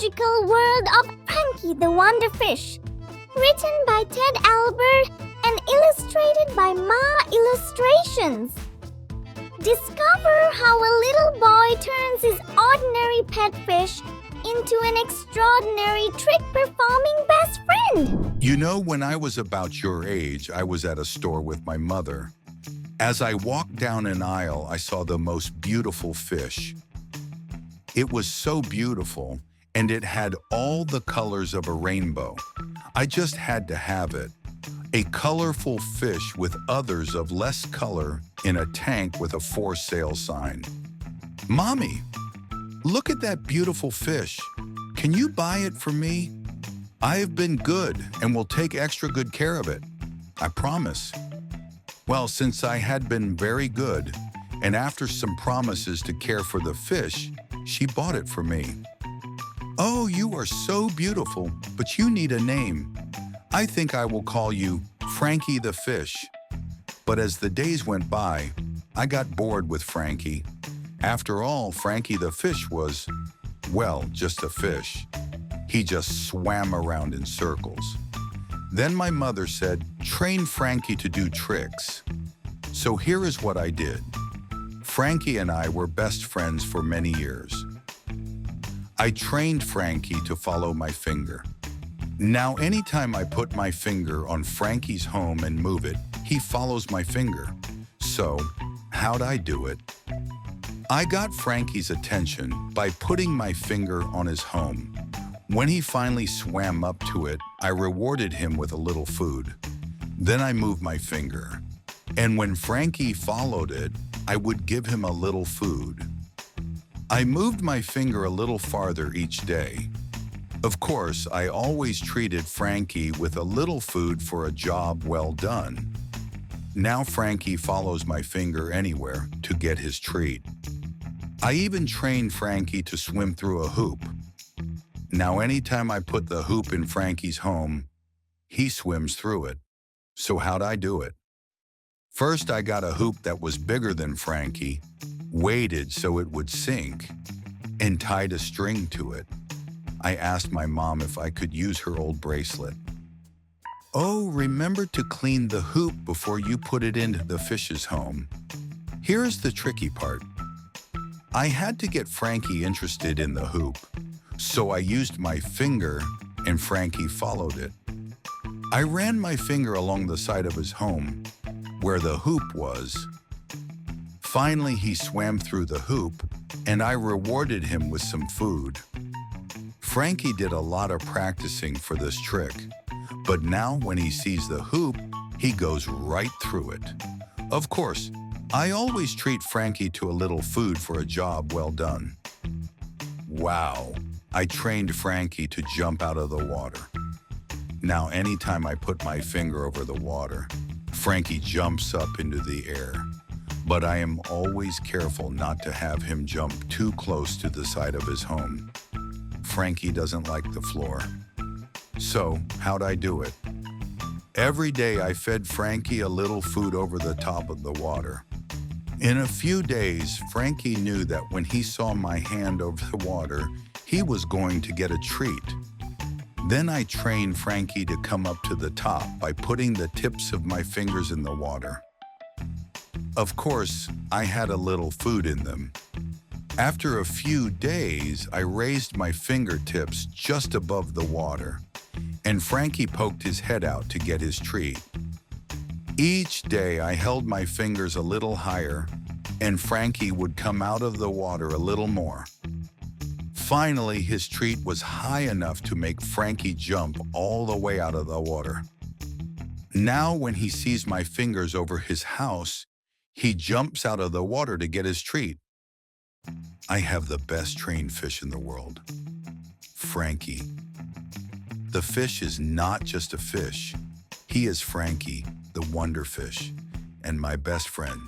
magical world of Frankie the Wonder Fish. Written by T.Albert and illustrated by Maa Illustrations. Discover how a little boy turns his ordinary pet fish into an extraordinary trick-performing best friend. You know, when I was about your age, I was at a store with my mother. As I walked down an aisle, I saw the most beautiful fish. It was so beautiful, and it had all the colors of a rainbow. I just had to have it. A colorful fish with others of less color in a tank with a for sale sign. Mommy, look at that beautiful fish. Can you buy it for me? I have been good and will take extra good care of it. I promise. Well, since I had been very good, and after some promises to care for the fish, she bought it for me. Oh, you are so beautiful, but you need a name. I think I will call you Frankie the Fish. But as the days went by, I got bored with Frankie. After all, Frankie the Fish was, well, just a fish. He just swam around in circles. Then my mother said, train Frankie to do tricks. So here is what I did. Frankie and I were best friends for many years. I trained Frankie to follow my finger. Now, anytime I put my finger on Frankie's home and move it, he follows my finger. So, how'd I do it? I got Frankie's attention by putting my finger on his home. When he finally swam up to it, I rewarded him with a little food. Then I moved my finger. And when Frankie followed it, I would give him a little food. I moved my finger a little farther each day. Of course, I always treated Frankie with a little food for a job well done. Now Frankie follows my finger anywhere to get his treat. I even trained Frankie to swim through a hoop. Now anytime I put the hoop in Frankie's home, he swims through it. So how'd I do it? First, I got a hoop that was bigger than Frankie, weighted so it would sink, and tied a string to it. I asked my mom if I could use her old bracelet. Oh, remember to clean the hoop before you put it into the fish's home. Here's the tricky part. I had to get Frankie interested in the hoop, so I used my finger and Frankie followed it. I ran my finger along the side of his home, where the hoop was. Finally, he swam through the hoop, and I rewarded him with some food. Frankie did a lot of practicing for this trick, but now when he sees the hoop, he goes right through it. Of course, I always treat Frankie to a little food for a job well done. Wow, I trained Frankie to jump out of the water. Now anytime I put my finger over the water, Frankie jumps up into the air. But I am always careful not to have him jump too close to the side of his home. Frankie doesn't like the floor. So, how'd I do it? Every day I fed Frankie a little food over the top of the water. In a few days, Frankie knew that when he saw my hand over the water, he was going to get a treat. Then I trained Frankie to come up to the top by putting the tips of my fingers in the water. Of course, I had a little food in them. After a few days, I raised my fingertips just above the water, and Frankie poked his head out to get his treat. Each day, I held my fingers a little higher, and Frankie would come out of the water a little more. Finally, his treat was high enough to make Frankie jump all the way out of the water. Now, when he sees my fingers over his house, he jumps out of the water to get his treat. I have the best trained fish in the world, Frankie. The fish is not just a fish. He is Frankie, the Wonder Fish, and my best friend.